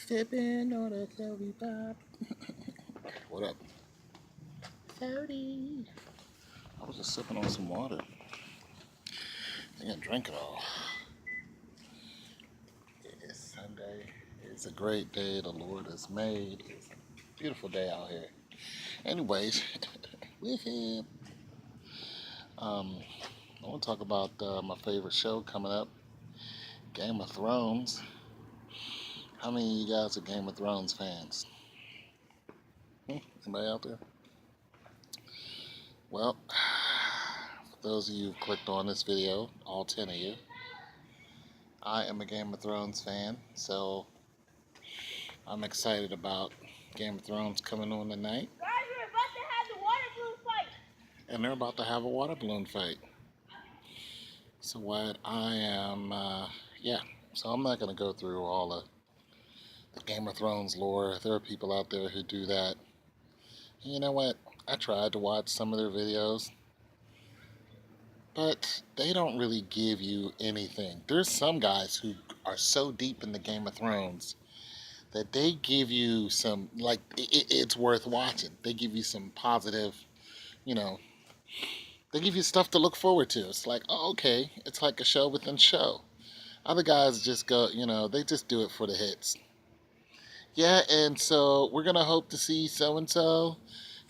Sipping on a Cody Pop. What up? Cody. I was just sipping on some water. I didn't drink it all. It's Sunday. It's a great day the Lord has made. It's a beautiful day out here. Anyways, with him. I want to talk about my favorite show coming up, Game of Thrones. How many of you guys are Game of Thrones fans? Anybody out there? Well, for those of you who clicked on this video, all 10 of you, I am a Game of Thrones fan, so I'm excited about Game of Thrones coming on tonight. Guys, we're about to have the water balloon fight. And they're about to have a water balloon fight. So what I am, so I'm not going to go through all of the Game of Thrones lore. There are people out there who do that. And you know what? I tried to watch some of their videos, but they don't really give you anything. There's some guys who are so deep in the Game of Thrones that they give you some, like, it's worth watching. They give you some positive, they give you stuff to look forward to. It's like, oh, okay, it's like a show within show. Other guys just go, they just do it for the hits. Yeah, and so we're going to hope to see so-and-so.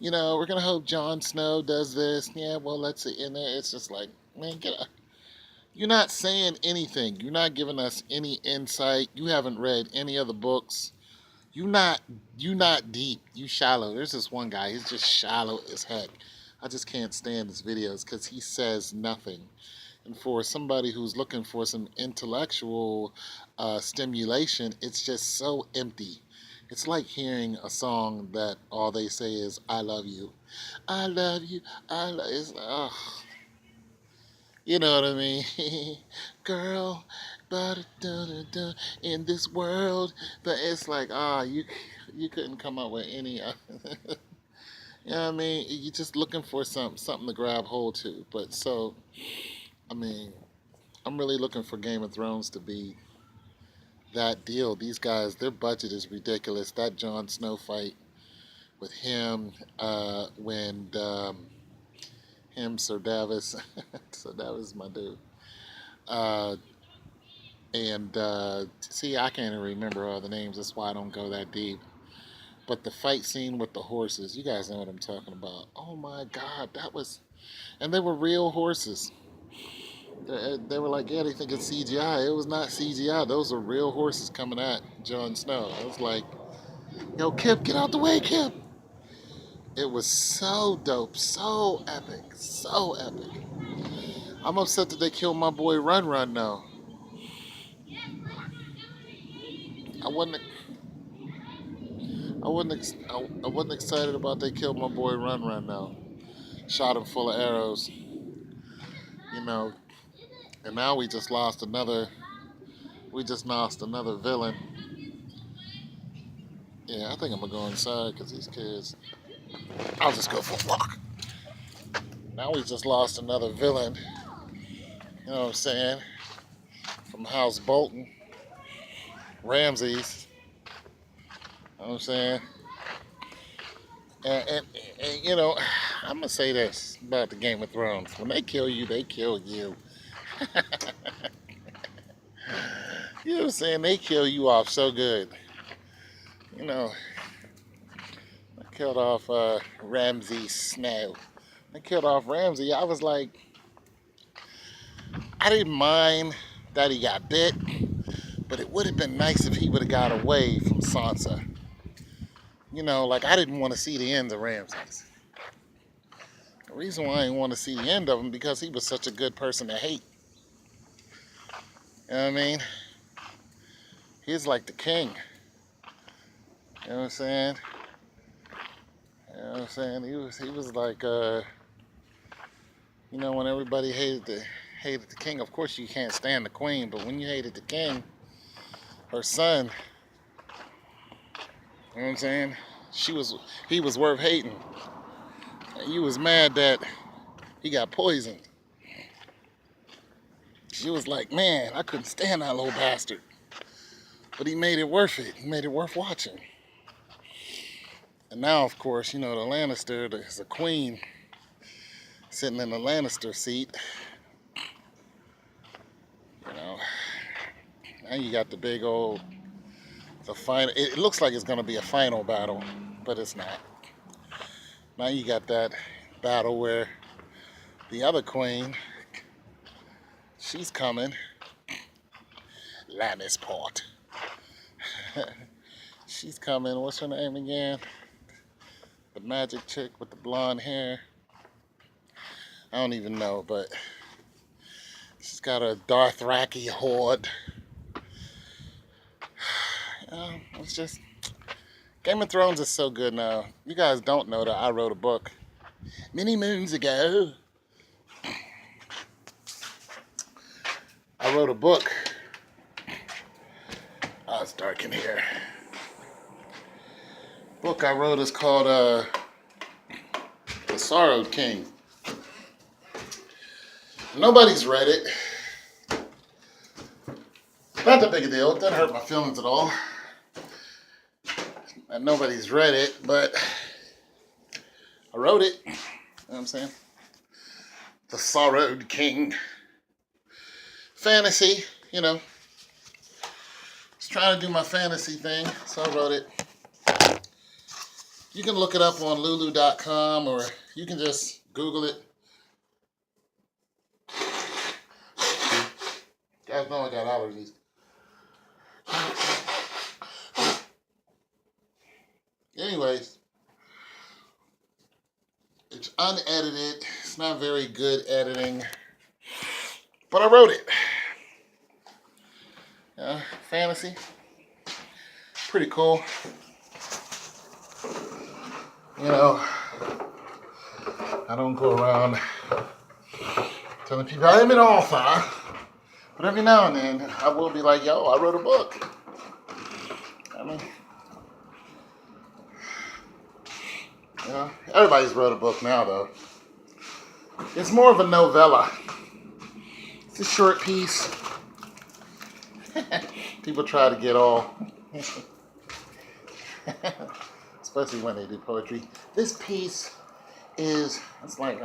We're going to hope Jon Snow does this. Yeah, well, let's see. And it's just like, man, you're not saying anything. You're not giving us any insight. You haven't read any of the books. You're not deep. You shallow. There's this one guy. He's just shallow as heck. I just can't stand his videos because he says nothing. And for somebody who's looking for some intellectual stimulation, it's just so empty. It's like hearing a song that all they say is, I love you. I love you. It's, you know what I mean? Girl, in this world. But it's like, you couldn't come up with any. You know what I mean? You're just looking for something to grab hold to. But so, I mean, I'm really looking for Game of Thrones to be that deal. These guys, their budget is ridiculous. That Jon Snow fight with him, when Sir Davos, Sir Davos is my dude. See, I can't even remember all the names. That's why I don't go that deep. But the fight scene with the horses, you guys know what I'm talking about. Oh my God, and they were real horses. They were like, yeah, they think it's CGI. It was not CGI. Those are real horses coming at Jon Snow. I was like, yo, Kip, get out the way, Kip. It was so dope, so epic, so epic. I'm upset that they killed my boy Run Run though. I wasn't excited about they killed my boy Run Run though. Shot him full of arrows. And now we just lost another villain. Yeah, I think I'm gonna go inside because these kids. I'll just go for a walk. Now we just lost another villain. You know what I'm saying? From House Bolton. Ramses. You know what I'm saying? And I'm going to say this about the Game of Thrones. When they kill you, they kill you. You know what I'm saying? They kill you off so good. I killed off Ramsay Snow. I killed off Ramsay. I was like, I didn't mind that he got bit, but it would have been nice if he would have got away from Sansa. I didn't want to see the end of Ramses. The reason why I didn't want to see the end of him because he was such a good person to hate. You know what I mean? He's like the king. You know what I'm saying? You know what I'm saying? He was like, when everybody hated the king. Of course, you can't stand the queen, but when you hated the king, her son, you know what I'm saying? He was worth hating. You was mad that he got poisoned. She was like, man, I couldn't stand that little bastard. But he made it worth it. He made it worth watching. And now, of course, you know, the Lannister is a queen sitting in the Lannister seat. You know, now you got the big old, the final. It looks like it's going to be a final battle, but it's not. Now you got that battle where the other queen, she's coming. Lannisport. She's coming. What's her name again? The magic chick with the blonde hair. I don't even know, but she's got a Dothraki horde. It's just Game of Thrones is so good now. You guys don't know that I wrote a book many moons ago. I wrote a book. Oh, it's dark in here. Book I wrote is called The Sorrowed King. Nobody's read it. Not that big a deal. It doesn't hurt my feelings at all. And nobody's read it, but I wrote it. You know what I'm saying? The Sorrowed King. Fantasy, you know. Just trying to do my fantasy thing, so I wrote it. You can look it up on lulu.com or you can just Google it. You guys know I got allergies. Anyways, it's unedited. It's not very good editing, but I wrote it. Fantasy, pretty cool. You know, I don't go around telling people I'm an author, but every now and then I will be like, yo, I wrote a book. I mean, you know, everybody's wrote a book now, though. It's more of a novella. It's a short piece. People try to get all, especially when they do poetry. This piece is, it's like,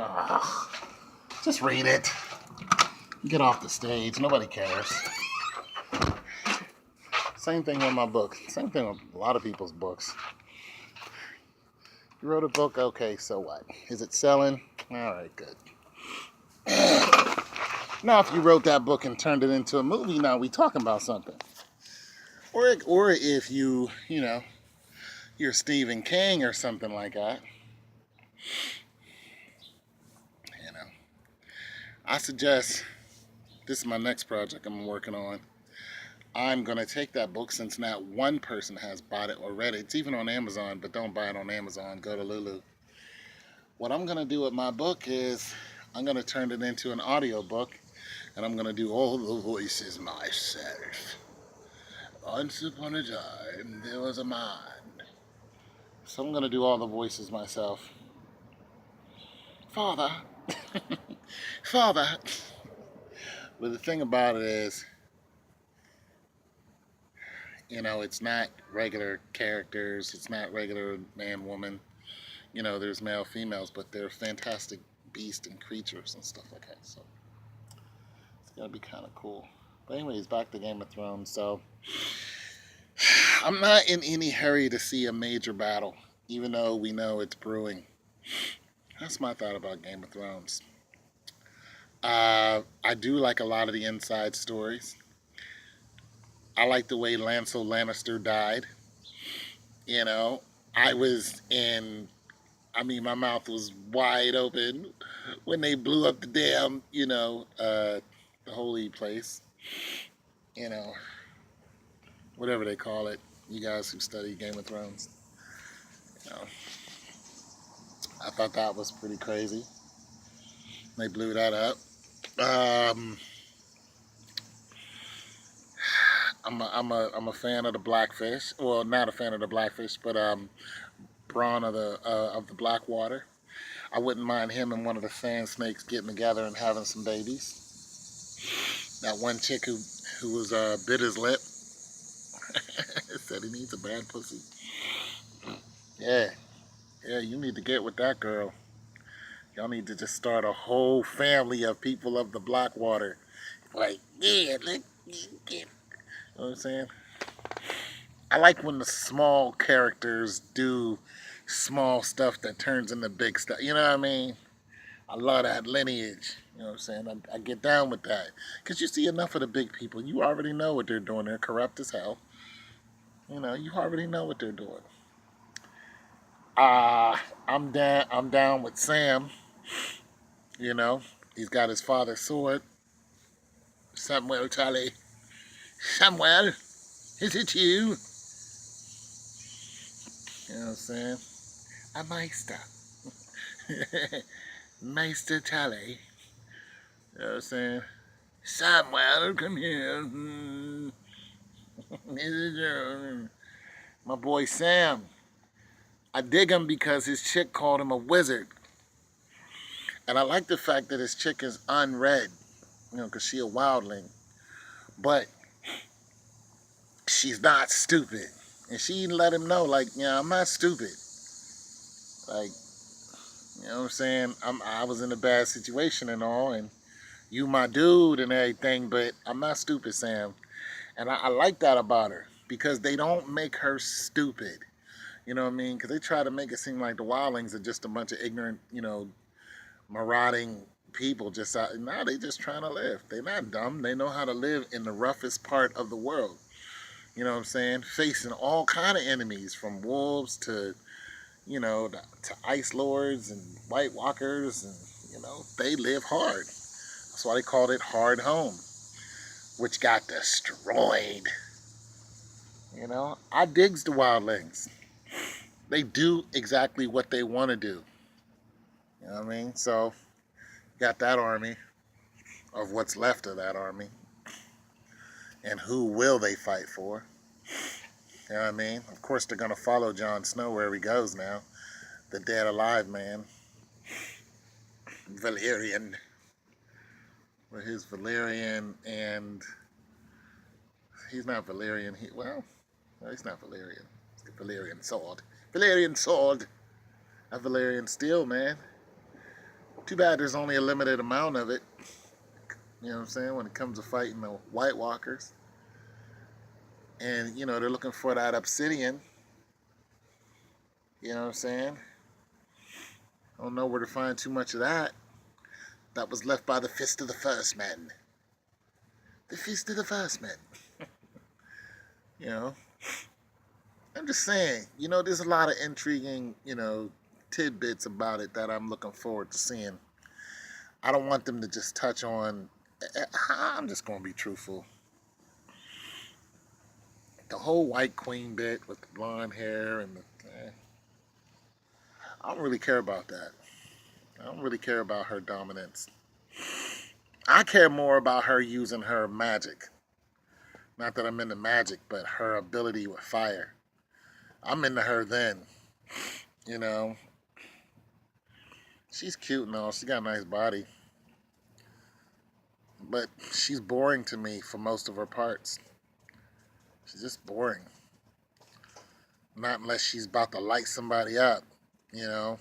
just read it. Get off the stage. Nobody cares. Same thing with my book. Same thing with a lot of people's books. You wrote a book, okay, so what? Is it selling? All right, good. Now, if you wrote that book and turned it into a movie, now we talking about something. Or if you know, you're Stephen King or something like that. You know, I suggest, this is my next project I'm working on. I'm going to take that book, since not one person has bought it already. It's even on Amazon, but don't buy it on Amazon. Go to Lulu. What I'm going to do with my book is I'm going to turn it into an audio book, and I'm going to do all the voices myself. Once upon a time, there was a man. So I'm going to do all the voices myself. Father. Father. But the thing about it is, you know, it's not regular characters. It's not regular man, woman. You know, there's male, females, but they're fantastic beasts and creatures and stuff like that. So it's going to be kind of cool. But anyways, back to Game of Thrones. So I'm not in any hurry to see a major battle, even though we know it's brewing. That's my thought about Game of Thrones. I do like a lot of the inside stories. I like the way Lancel Lannister died. You know, I mean, my mouth was wide open when they blew up the damn, the holy place. You know, whatever they call it. You guys who study Game of Thrones. You know, I thought that was pretty crazy. They blew that up. I'm a fan of the Blackfish. Well, not a fan of the Blackfish, but Braun of the Blackwater. I wouldn't mind him and one of the sand snakes getting together and having some babies. That one chick who was bit his lip. Nobody needs a bad pussy. Yeah. Yeah, you need to get with that girl. Y'all need to just start a whole family of people of the Blackwater. Like, yeah, look, you know what I'm saying? I like when the small characters do small stuff that turns into big stuff. You know what I mean? I love that lineage. You know what I'm saying? I get down with that. Because you see enough of the big people. You already know what they're doing. They're corrupt as hell. You know, you already know what they're doing. I'm down with Sam. You know, he's got his father's sword. Samuel Tully. Samuel, is it you? You know what I'm saying? A Meister. Meister Tully. You know what I'm saying? Samuel, come here. My boy Sam. I dig him because his chick called him a wizard. And I like the fact that his chick is unread. You know, because she a wildling. But she's not stupid. And she let him know, like, yeah, I'm not stupid. Like, you know what I'm saying? I was in a bad situation and all, and you my dude and everything, but I'm not stupid, Sam. And I like that about her because they don't make her stupid. You know what I mean? Because they try to make it seem like the Wildlings are just a bunch of ignorant, you know, marauding people. Just out. No, they just trying to live. They're not dumb. They know how to live in the roughest part of the world. You know what I'm saying? Facing all kind of enemies, from wolves to, you know, to ice lords and white walkers, and you know, they live hard. That's why they called it Hard Home, which got destroyed. You know, I digs the wildlings. They do exactly what they want to do. You know what I mean? So, got that army, of what's left of that army, and who will they fight for? You know what I mean? Of course, they're gonna follow Jon Snow wherever he goes now. The dead alive man, Valerian, with his Valerian, and he's not Valerian. Well, he's not Valerian. It's the Valerian sword. Valerian sword. A Valerian steel, man. Too bad there's only a limited amount of it. You know what I'm saying? When it comes to fighting the White Walkers. And, you know, they're looking for that obsidian. You know what I'm saying? I don't know where to find too much of that. That was left by the Fist of the First Men. The Fist of the First Men. You know? I'm just saying, you know, there's a lot of intriguing, you know, tidbits about it that I'm looking forward to seeing. I don't want them to just touch on. I'm just going to be truthful. The whole White Queen bit with the blonde hair and the. I don't really care about that. I don't really care about her dominance. I care more about her using her magic. Not that I'm into magic, but her ability with fire. I'm into her then. You know, she's cute and all. She got a nice body. But she's boring to me for most of her parts. She's just boring. Not unless she's about to light somebody up, you know.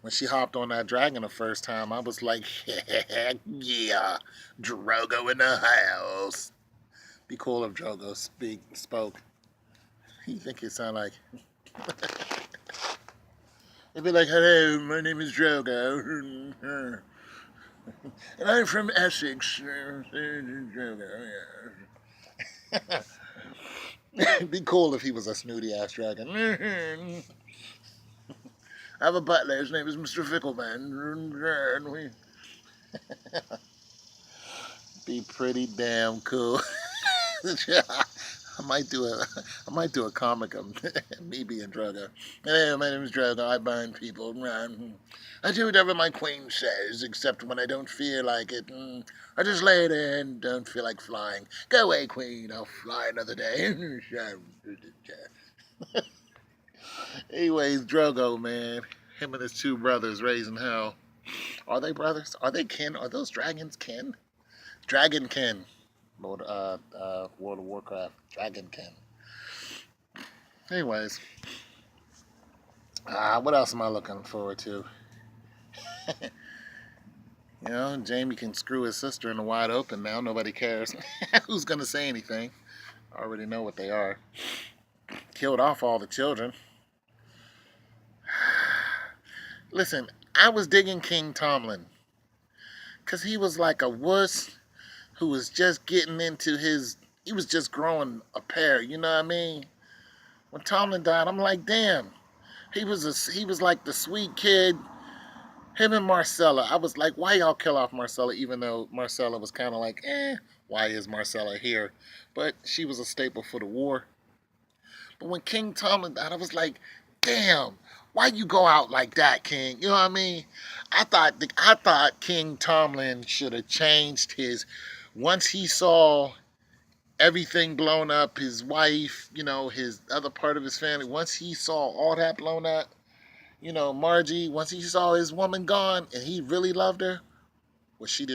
When she hopped on that dragon the first time, I was like, heck yeah, Drogo in the house. Be cool if Drogo spoke. You think it sound like? It'd be like, hello, my name is Drogo. And I'm from Essex. It'd be cool if he was a snooty ass dragon. I have a butler. His name is Mr. Fickleman. Be pretty damn cool. I might do a comic of me being Drogo. Hey, my name is Drogo. I bind people. I do whatever my queen says, except when I don't feel like it. I just lay there and don't feel like flying. Go away, queen. I'll fly another day. Anyways, Drogo, man. Him and his two brothers raising hell. Are they brothers? Are they kin? Are those dragons kin? Dragonkin. World of Warcraft. Dragonkin. Anyways, what else am I looking forward to? Jamie can screw his sister in the wide open now. Nobody cares. Who's going to say anything? I already know what they are. Killed off all the children. Listen, I was digging King Tomlin because he was like a wuss who was just getting into he was just growing a pair, you know what I mean? When Tomlin died, I'm like, damn, he was like the sweet kid. Him and Marcella, I was like, why y'all kill off Marcella, even though Marcella was kind of like, why is Marcella here? But she was a staple for the war. But when King Tomlin died, I was like, damn, why you go out like that, King? You know what I mean? I thought King Tomlin should have changed once he saw everything blown up, his wife, his other part of his family, once he saw all that blown up, Margie, once he saw his woman gone and he really loved her, well, she didn't